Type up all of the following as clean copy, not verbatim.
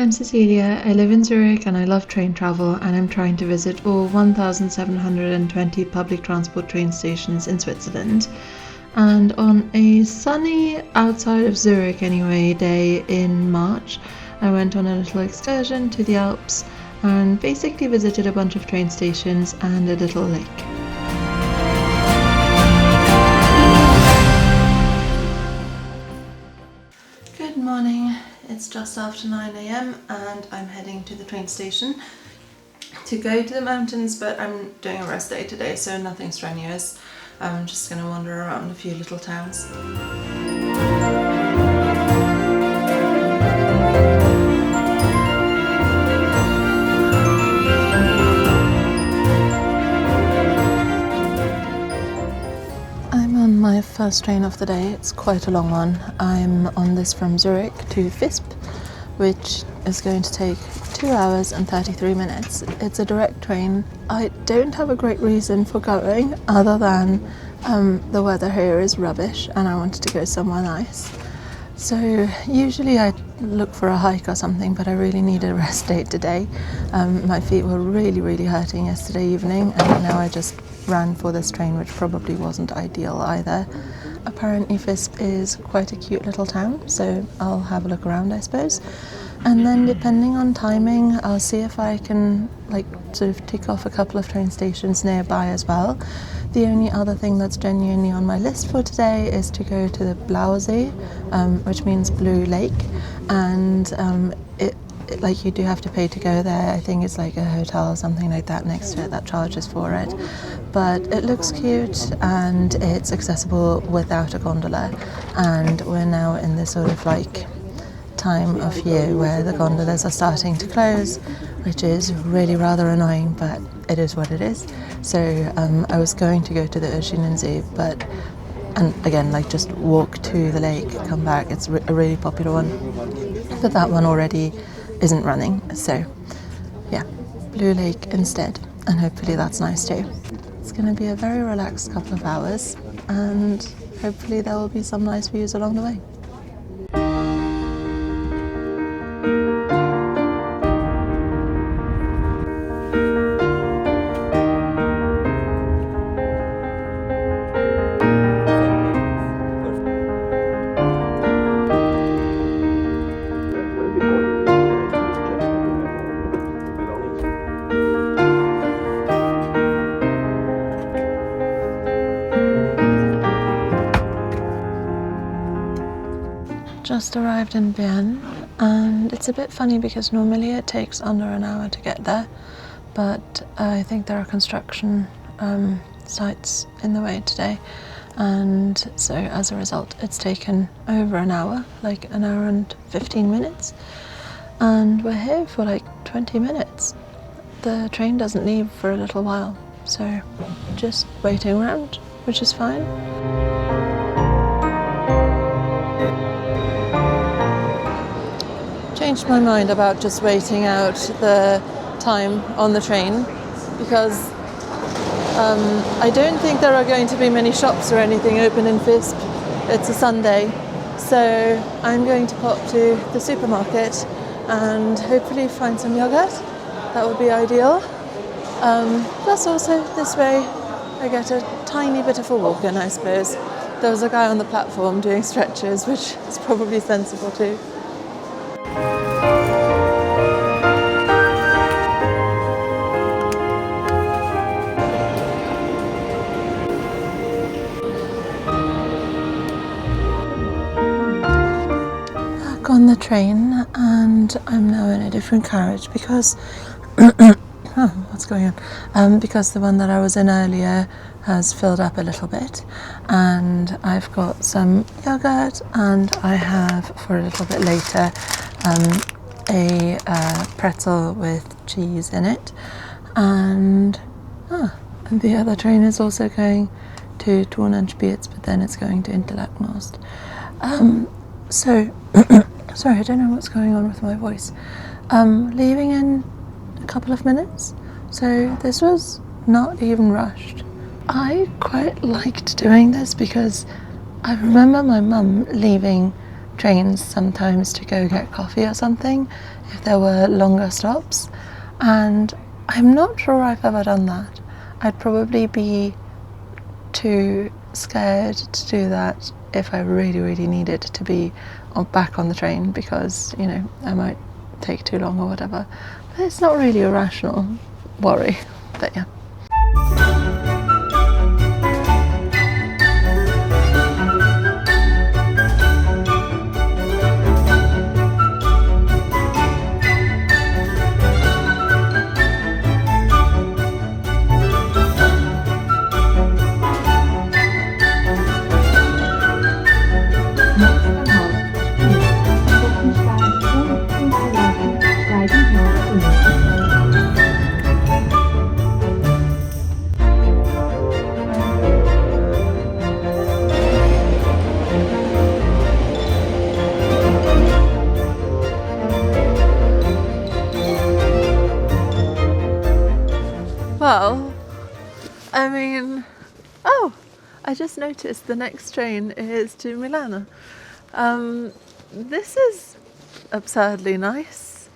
I'm Cecilia, I live in Zurich and I love train travel, and I'm trying to visit all 1,720 public transport train stations in Switzerland. And on a sunny, outside of Zurich anyway, day in March, I went on a little excursion to the Alps and basically visited a bunch of train stations and a little lake. Good morning. It's just after 9 a.m. and I'm heading to the train station to go to the mountains, but I'm doing a rest day today, so nothing strenuous. I'm just going to wander around a few little towns. I'm on my first train of the day. It's quite a long one. I'm on this from Zurich to Visp, which is going to take 2 hours and 33 minutes. It's a direct train. I don't have a great reason for going other than the weather here is rubbish and I wanted to go somewhere nice. So usually I look for a hike or something, but I really need a rest day today. My feet were really hurting yesterday evening, and now I just ran for this train, which probably wasn't ideal either. Apparently Visp is quite a cute little town, so I'll have a look around, I suppose. And then depending on timing, I'll see if I can sort of tick off a couple of train stations nearby as well. The only other thing that's genuinely on my list for today is to go to the Blausee, which means Blue Lake, and you do have to pay to go there. I think it's like a hotel or something like that next to it that charges for it. But it looks cute and it's accessible without a gondola, and we're now in this sort of time of year where the gondolas are starting to close, which is really rather annoying, but it is what it is. So I was going to go to the Hohtenn, and again, just walk to the lake, come back. It's a really popular one, but that one already isn't running. So yeah, Blue Lake instead, and hopefully that's nice too. It's going to be a very relaxed couple of hours, and hopefully there will be some nice views along the way. Just arrived in Bern, and it's a bit funny because normally it takes under an hour to get there, but I think there are construction sites in the way today, and so as a result it's taken over an hour, an hour and 15 minutes, and we're here for 20 minutes. The train doesn't leave for a little while, so just waiting around, which is fine. Changed my mind about just waiting out the time on the train, because I don't think there are going to be many shops or anything open in Visp. It's a Sunday, so I'm going to pop to the supermarket and hopefully find some yogurt. That would be ideal. Plus also this way I get a tiny bit of a walk in, I suppose. There was a guy on the platform doing stretches, which is probably sensible too. On the train, and I'm now in a different carriage because what's going on? Because the one that I was in earlier has filled up a little bit, and I've got some yogurt, and I have for a little bit later a pretzel with cheese in it, and the other train is also going to Thurnanspitz, but then it's going to Interlaken. Sorry, I don't know what's going on with my voice. Leaving in a couple of minutes, so this was not even rushed. I quite liked doing this because I remember my mum leaving trains sometimes to go get coffee or something if there were longer stops, and I'm not sure I've ever done that. I'd probably be too scared to do that if I really needed to be back on the train, because, you know, I might take too long or whatever. But it's not really a rational worry, but yeah. Well, I mean, oh, I just noticed the next train is to Milano. This is absurdly nice.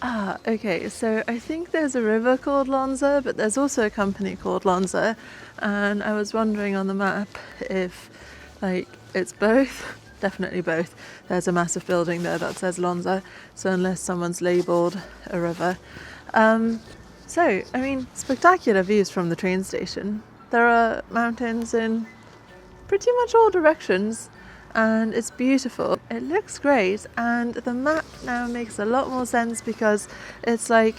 Okay, so I think there's a river called Lonza, but there's also a company called Lonza, and I was wondering on the map if, like, it's both. Definitely both. There's a massive building there that says Lonza, so unless someone's labelled a river. So, I mean, spectacular views from the train station. There are mountains in pretty much all directions, and it's beautiful. It looks great, and the map now makes a lot more sense, because it's like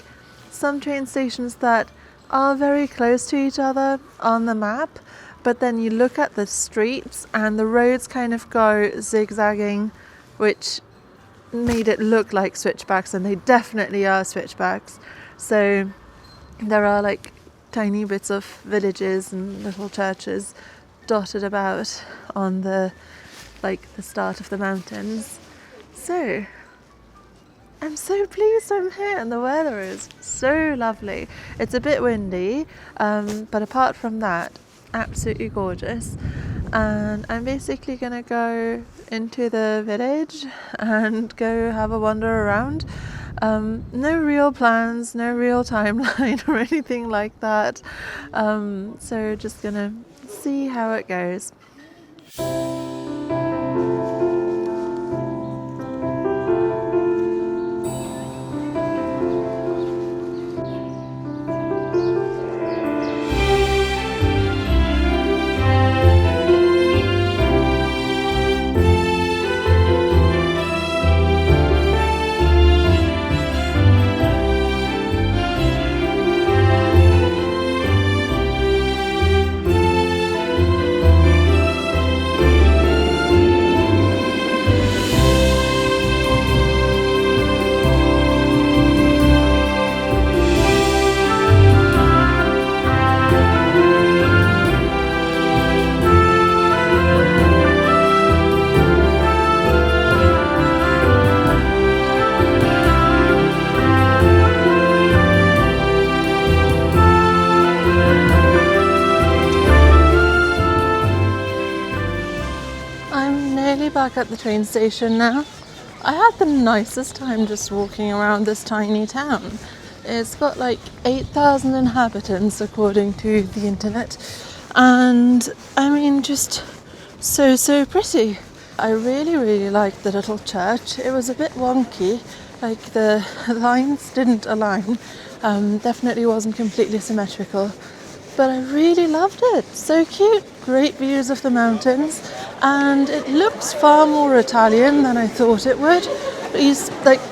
some train stations that are very close to each other on the map, but then you look at the streets and the roads kind of go zigzagging, which made it look like switchbacks, and they definitely are switchbacks. So there are like tiny bits of villages and little churches dotted about on the start of the mountains. So I'm so pleased I'm here, and the weather is so lovely. It's a bit windy, but apart from that, absolutely gorgeous. And I'm basically gonna go into the village and go have a wander around. No real plans, no real timeline or anything like that. So just gonna see how it goes. Back at the train station now. I had the nicest time just walking around this tiny town. It's got like 8,000 inhabitants according to the internet, and I mean, just so pretty. I really liked the little church. It was a bit wonky, like the lines didn't align, definitely wasn't completely symmetrical, but I really loved it. So cute, great views of the mountains, and it looks far more Italian than I thought it would.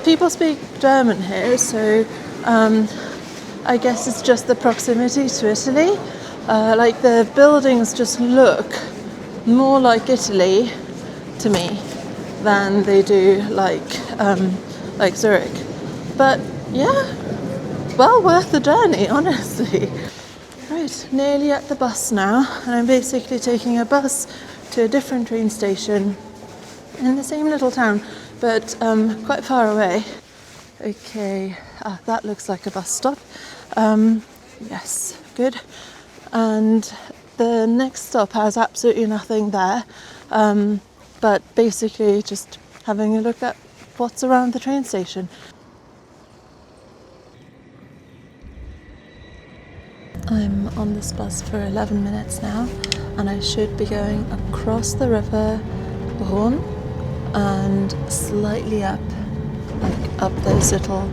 People speak German here, so I guess it's just the proximity to Italy. Like the buildings just look more like Italy to me than they do like Zurich. But yeah, well worth the journey, honestly. Right, nearly at the bus now, and I'm basically taking a bus to a different train station in the same little town, but quite far away. Okay, that looks like a bus stop. Yes, good. And the next stop has absolutely nothing there, but basically just having a look at what's around the train station. I'm on this bus for 11 minutes now, and I should be going across the river Hohtenn and slightly up, like up those little,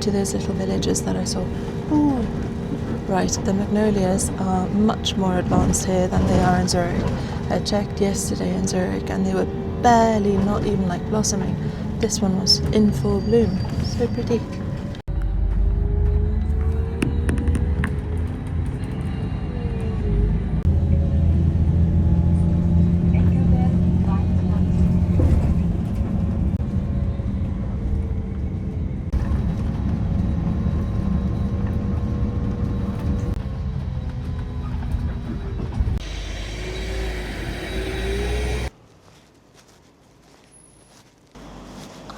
to those little villages that I saw. Ooh. Right, the magnolias are much more advanced here than they are in Zurich. I checked yesterday in Zurich and they were barely, not even like blossoming. This one was in full bloom. So pretty.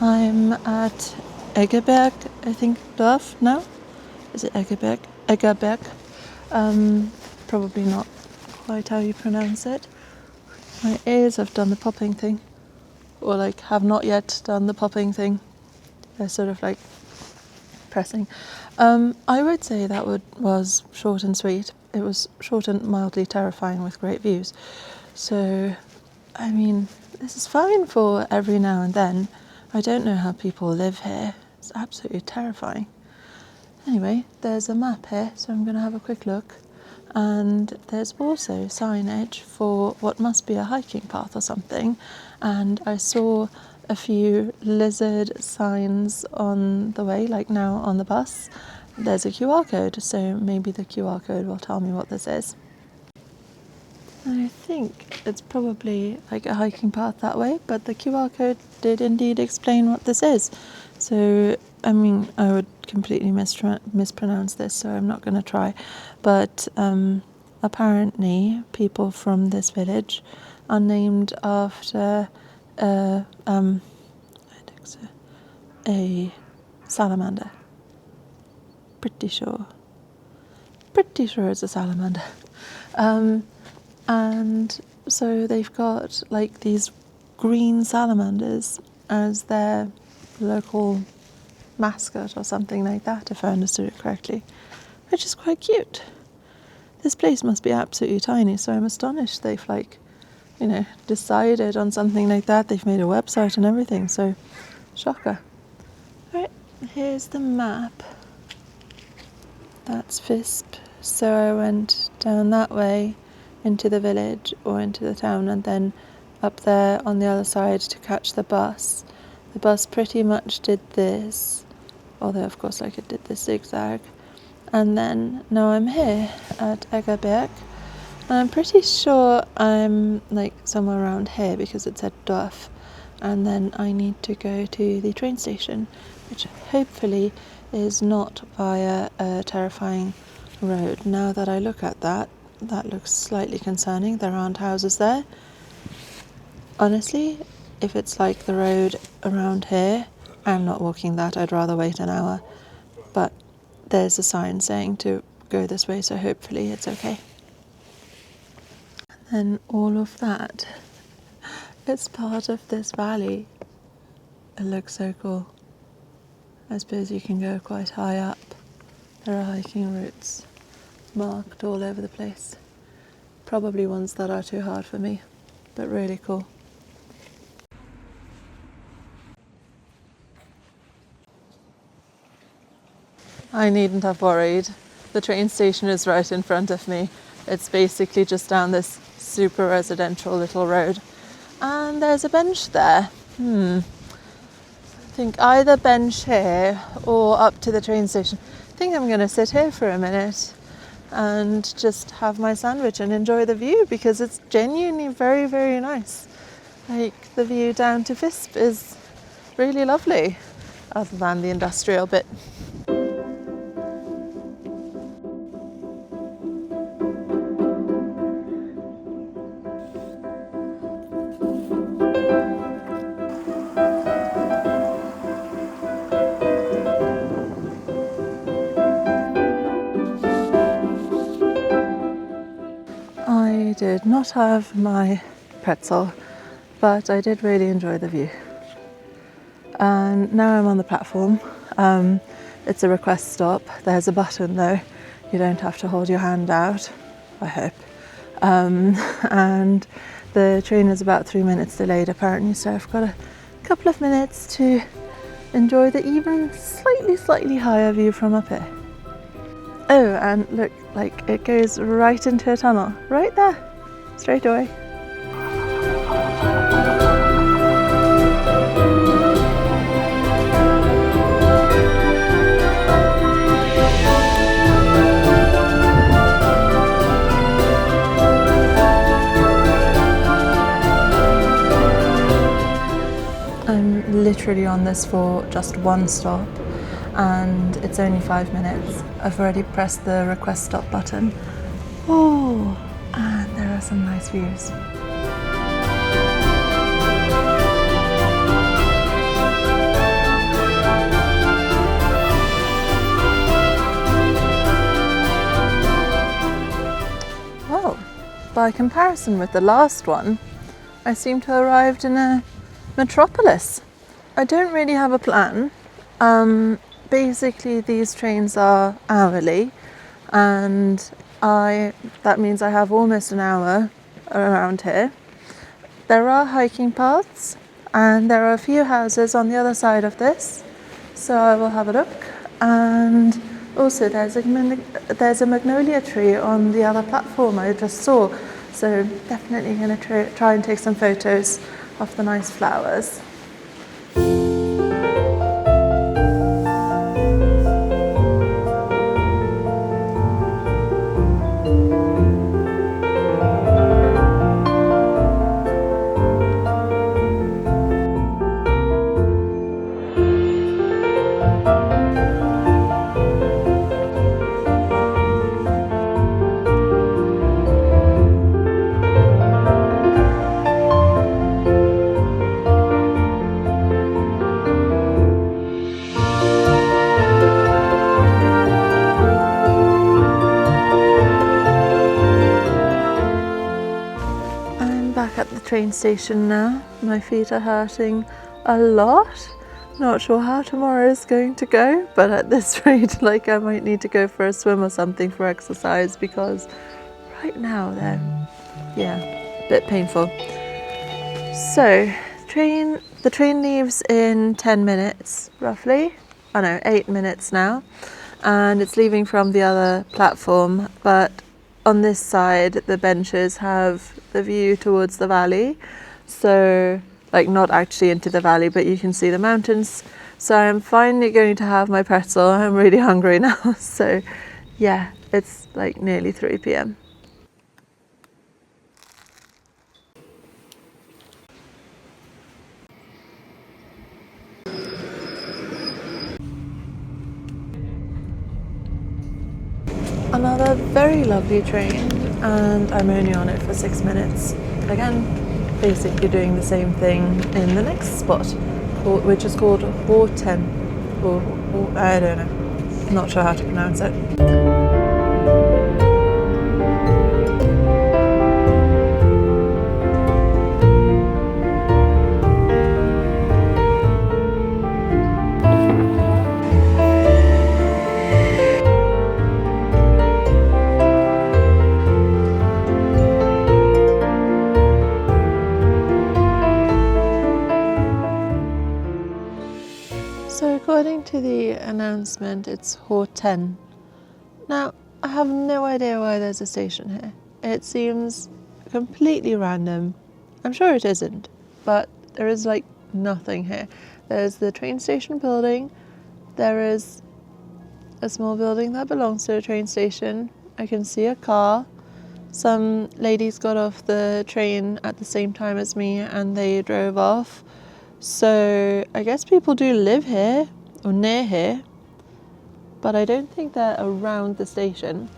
I'm at Eggerberg, I think, Dorf now. Is it Eggerberg? Eggerberg. Probably not quite how you pronounce it. My ears have done the popping thing, or like have not yet done the popping thing. They're sort of like pressing. I would say that was short and sweet. It was short and mildly terrifying with great views. So, I mean, this is fine for every now and then. I don't know how people live here. It's absolutely terrifying. Anyway, there's a map here, so I'm going to have a quick look. And there's also signage for what must be a hiking path or something. And I saw a few lizard signs on the way, like now on the bus. There's a QR code, so maybe the QR code will tell me what this is. I think it's probably like a hiking path that way, but the QR code did indeed explain what this is. So, I mean, I would completely mispronounce this, so I'm not going to try. But apparently, people from this village are named after a salamander. Pretty sure it's a salamander. And so they've got like these green salamanders as their local mascot or something like that, if I understood it correctly, which is quite cute. This place must be absolutely tiny, so I'm astonished they've decided on something like that. They've made a website and everything, so shocker. Right, here's the map. That's Visp. So I went down that way into the village or into the town, and then up there on the other side to catch the bus. The bus pretty much did this, although of course it did this zigzag. And then now I'm here at Eggerberg, and I'm pretty sure I'm like somewhere around here because it said Dorf. And then I need to go to the train station, which hopefully is not via a terrifying road. Now that I look at that looks slightly concerning. There aren't houses there. Honestly, if it's like the road around here, I'm not walking that. I'd rather wait an hour. But there's a sign saying to go this way, so hopefully it's okay. And all of that is part of this valley. It looks so cool. I suppose you can go quite high up. There are hiking routes marked all over the place. Probably ones that are too hard for me, but really cool. I needn't have worried. The train station is right in front of me. It's basically just down this super residential little road. And there's a bench there. I think either bench here or up to the train station. I think I'm going to sit here for a minute and just have my sandwich and enjoy the view, because it's genuinely very, very nice. Like, the view down to Visp is really lovely, other than the industrial bit. I did not have my pretzel. but I did really enjoy the view. And now I'm on the platform. It's a request stop. There's a button though. You don't have to hold your hand out, I hope. And the train is about 3 minutes delayed apparently, so I've got a couple of minutes to enjoy the even slightly higher view from up here. Oh, and look, like it goes right into a tunnel, right there, straight away. I'm literally on this for just one stop and it's only 5 minutes. I've already pressed the request stop button. Oh, and there are some nice views. Well, by comparison with the last one, I seem to have arrived in a metropolis. I don't really have a plan. Basically these trains are hourly and that means I have almost an hour around here. There are hiking paths and there are a few houses on the other side of this, so I will have a look. And also there's a magnolia tree on the other platform I just saw, so definitely going to try and take some photos of the nice flowers. Train station now. My feet are hurting a lot. Not sure how tomorrow is going to go, but at this rate, like I might need to go for a swim or something for exercise because right now they're, a bit painful. So, the train leaves in 10 minutes roughly. Oh no, 8 minutes now, and it's leaving from the other platform, but on this side the benches have the view towards the valley, so like not actually into the valley, but you can see the mountains. So I'm finally going to have my pretzel. I'm really hungry now. So yeah, it's like nearly 3 p.m. Another very lovely train, and I'm only on it for 6 minutes. Again, basically doing the same thing in the next spot, which is called Hohtenn, or I don't know, not sure how to pronounce it. So according to the announcement, it's Hohtenn. Now, I have no idea why there's a station here. It seems completely random. I'm sure it isn't, but there is like nothing here. There's the train station building. There is a small building that belongs to a train station. I can see a car. Some ladies got off the train at the same time as me and they drove off. So I guess people do live here or near here, but I don't think they're around the station.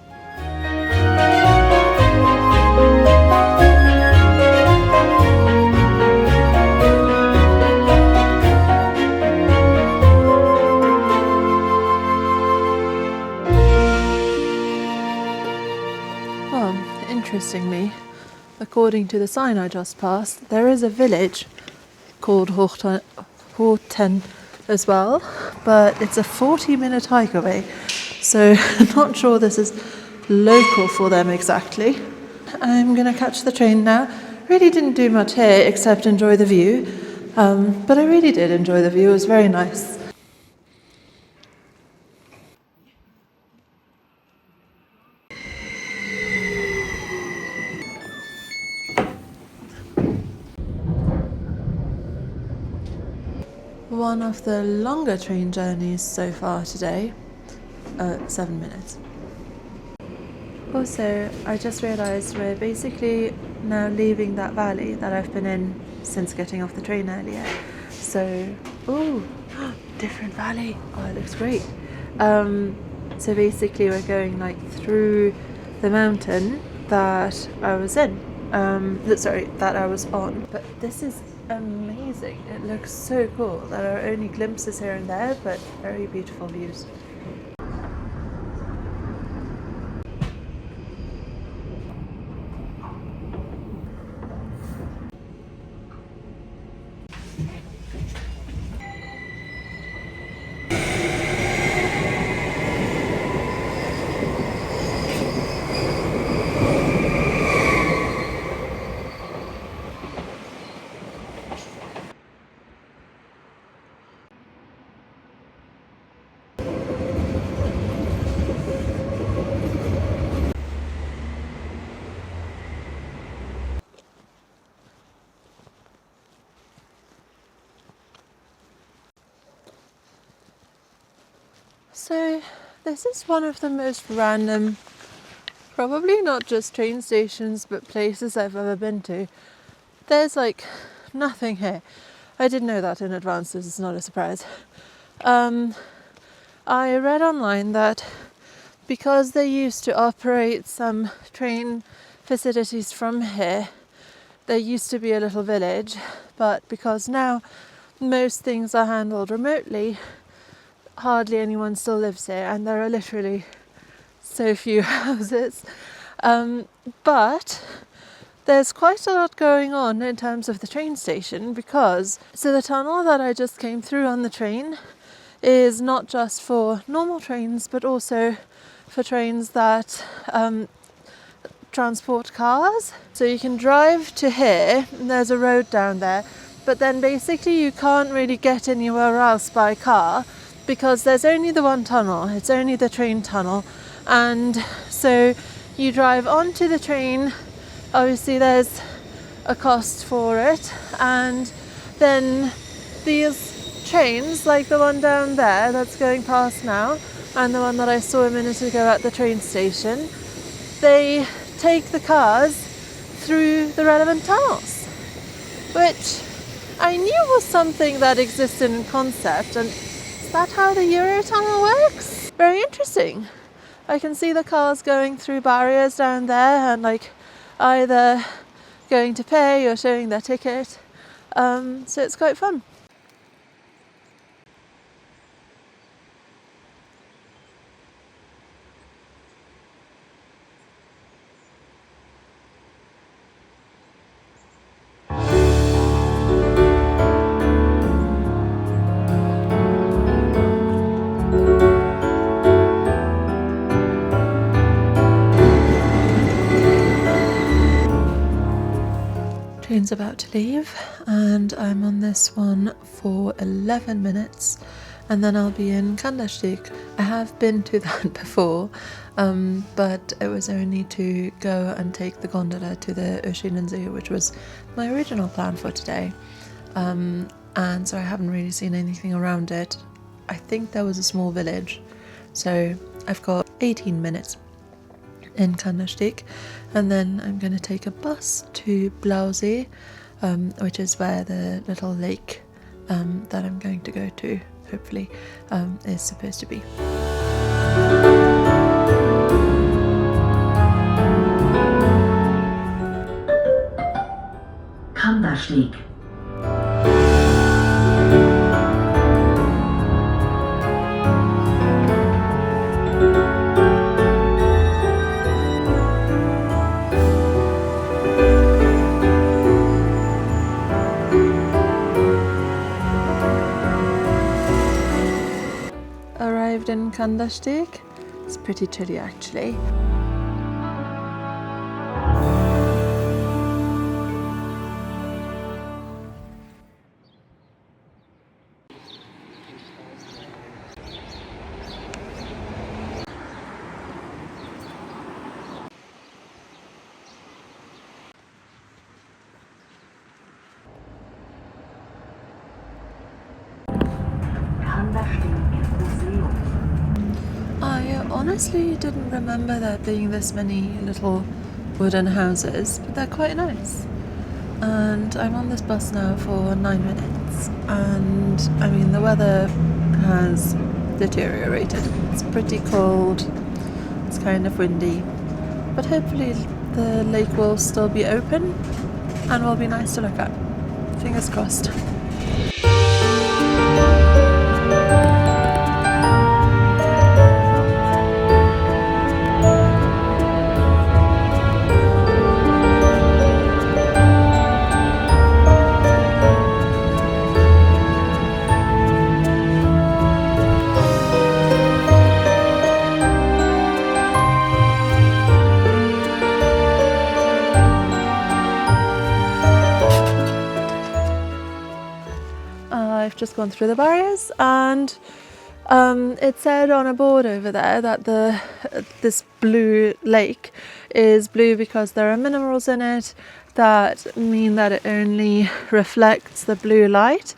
Well, interestingly, according to the sign I just passed, there is a village called Hohtenn as well, but it's a 40-minute hike away, so not sure this is local for them exactly. I'm gonna catch the train now. Really didn't do much here except enjoy the view, but I really did enjoy the view. It was very nice. One of the longer train journeys so far today, 7 minutes. Also, I just realised we're basically now leaving that valley that I've been in since getting off the train earlier. So, ooh, different valley. Oh, it looks great. So basically we're going like through the mountain that I was in. That I was on. But this is amazing. It looks so cool. There are only glimpses here and there, but very beautiful views. So this is one of the most random, probably not just train stations, but places I've ever been to. There's like nothing here. I didn't know that in advance, this is not a surprise. I read online that because they used to operate some train facilities from here, there used to be a little village, but because now most things are handled remotely, hardly anyone still lives here, and there are literally so few houses. But there's quite a lot going on in terms of the train station, because the tunnel that I just came through on the train is not just for normal trains, but also for trains that transport cars. So you can drive to here, and there's a road down there, but then basically you can't really get anywhere else by car, because there's only the one tunnel, it's only the train tunnel, and so you drive onto the train. Obviously there's a cost for it, and then these trains, like the one down there that's going past now, and the one that I saw a minute ago at the train station, they take the cars through the relevant tunnels, which I knew was something that existed in concept. And is that how the Eurotunnel works? Very interesting. I can see the cars going through barriers down there and like either going to pay or showing their ticket. So it's quite fun. Train's about to leave, and I'm on this one for 11 minutes, and then I'll be in Kandersteg. I have been to that before, but it was only to go and take the gondola to the Zoo, which was my original plan for today, and so I haven't really seen anything around it. I think there was a small village, so I've got 18 minutes in Kandersteg, and then I'm going to take a bus to Blausee, which is where the little lake that I'm going to go to, hopefully, is supposed to be. Kandersteg. arrived in Kandersteg. It's pretty chilly actually. I honestly didn't remember there being this many little wooden houses, but they're quite nice. And I'm on this bus now for 9 minutes, and I mean the weather has deteriorated. It's pretty cold, it's kind of windy, but hopefully the lake will still be open and will be nice to look at. Fingers crossed. I've just gone through the barriers, and it said on a board over there that this blue lake is blue because there are minerals in it that mean that it only reflects the blue light,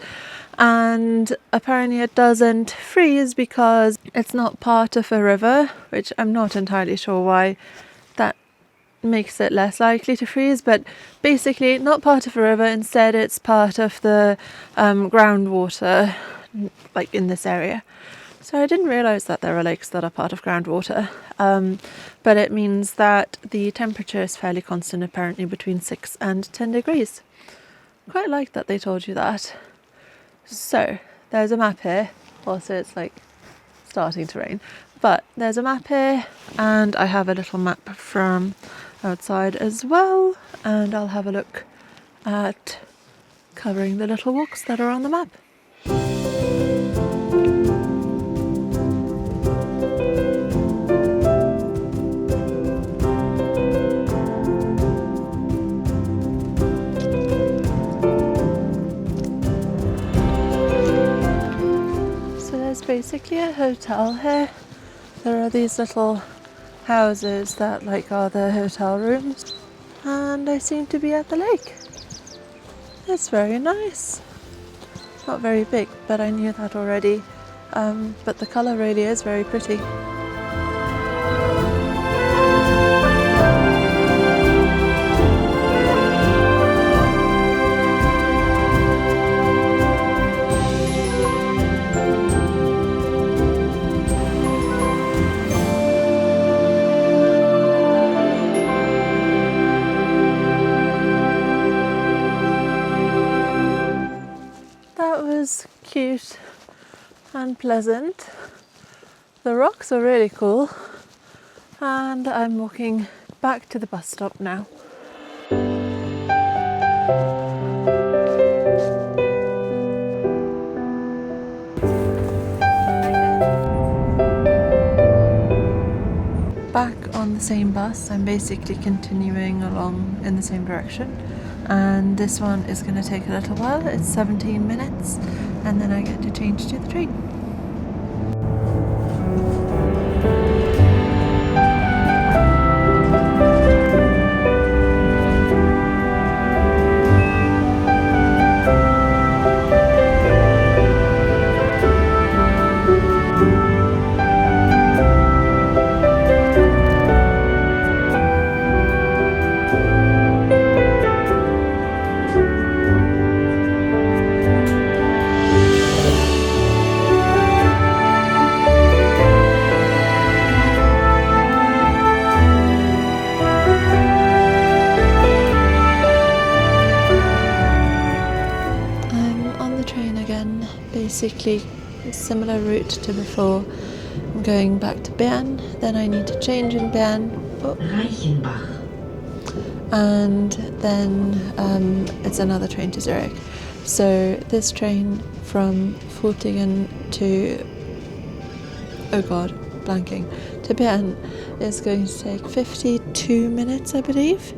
and apparently it doesn't freeze because it's not part of a river, which I'm not entirely sure why that makes it less likely to freeze, but basically not part of a river, instead it's part of the groundwater, like in this area. So I didn't realise that there are lakes that are part of groundwater, but it means that the temperature is fairly constant, apparently between 6 and 10 degrees. Quite like that they told you that. So there's a map here. Also it's like starting to rain, but there's a map here, and I have a little map from outside as well, and I'll have a look at covering the little walks that are on the map. So there's basically a hotel here. There are these little houses that like are the hotel rooms, and I seem to be at the lake. It's very nice. Not very big, but I knew that already. But the colour really is very pretty. Cute and pleasant. The rocks are really cool, and I'm walking back to the bus stop now. Back on the same bus, I'm basically continuing along in the same direction, and this one is going to take a little while. It's 17 minutes, and then I get to change to the train. Basically similar route to before. I'm going back to Bern, then I need to change in Bern, and then it's another train to Zurich. So this train from Frutigen to oh god, blanking, to Bern is going to take 52 minutes, I believe.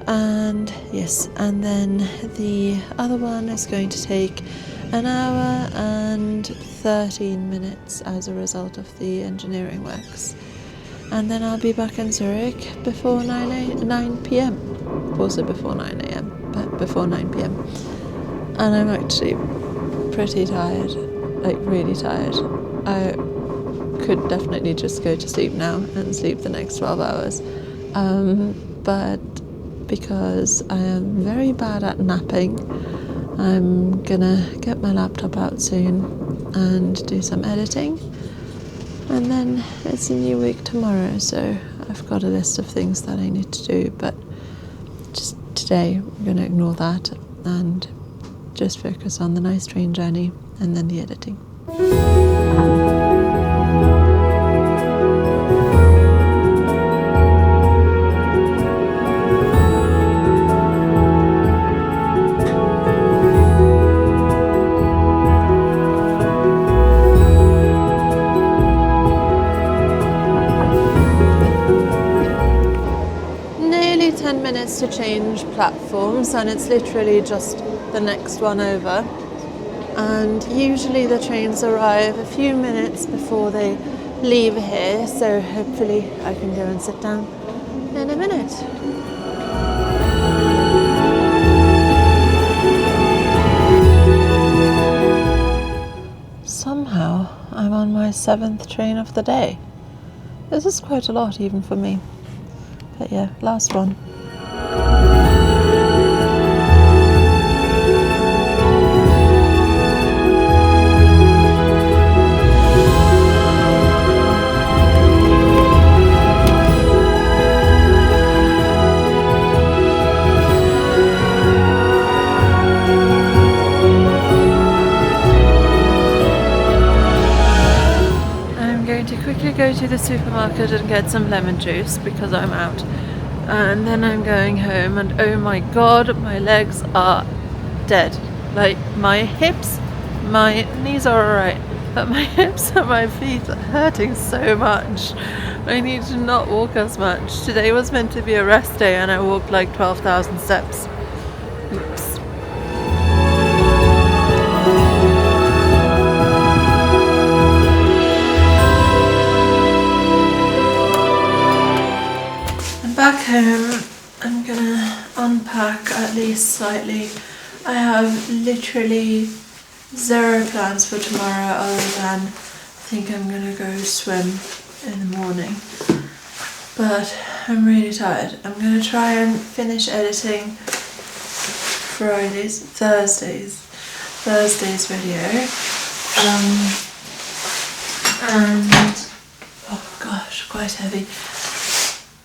And yes, and then the other one is going to take an hour and 13 minutes as a result of the engineering works. And then I'll be back in Zurich before 9 p.m. Also before 9 a.m, but before 9 p.m. And I'm actually pretty tired, like really tired. I could definitely just go to sleep now and sleep the next 12 hours. But because I am very bad at napping, I'm gonna get my laptop out soon and do some editing. And then it's a new week tomorrow, so I've got a list of things that I need to do, but just today I'm gonna ignore that and just focus on the nice train journey and then the editing. Nearly 10 minutes to change platforms, and it's literally just the next one over. And usually the trains arrive a few minutes before they leave here, so hopefully I can go and sit down in a minute. Somehow I'm on my 7th train of the day. This is quite a lot even for me. But yeah, last one. Go to the supermarket and get some lemon juice because I'm out, and then I'm going home, and oh my god, my legs are dead. Like my hips, my knees are alright, but my hips and my feet are hurting so much. I need to not walk as much. Today was meant to be a rest day and I walked like 12,000 steps. Oops. Back home, I'm gonna unpack at least slightly. I have literally zero plans for tomorrow other than I think I'm gonna go swim in the morning. But I'm really tired. I'm gonna try and finish editing Thursday's video. And oh gosh, quite heavy.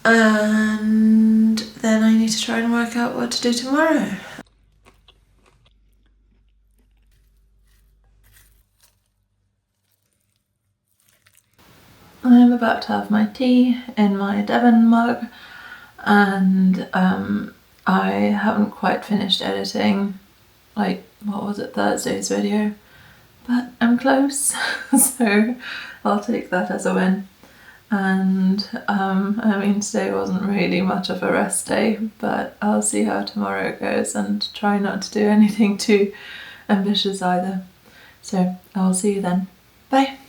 And then I need to try and work out what to do tomorrow. I'm about to have my tea in my Devon mug, and I haven't quite finished editing, like, what was it, Thursday's video, but I'm close, so I'll take that as a win. And I mean, today wasn't really much of a rest day, but I'll see how tomorrow goes and try not to do anything too ambitious either. So I'll see you then. Bye.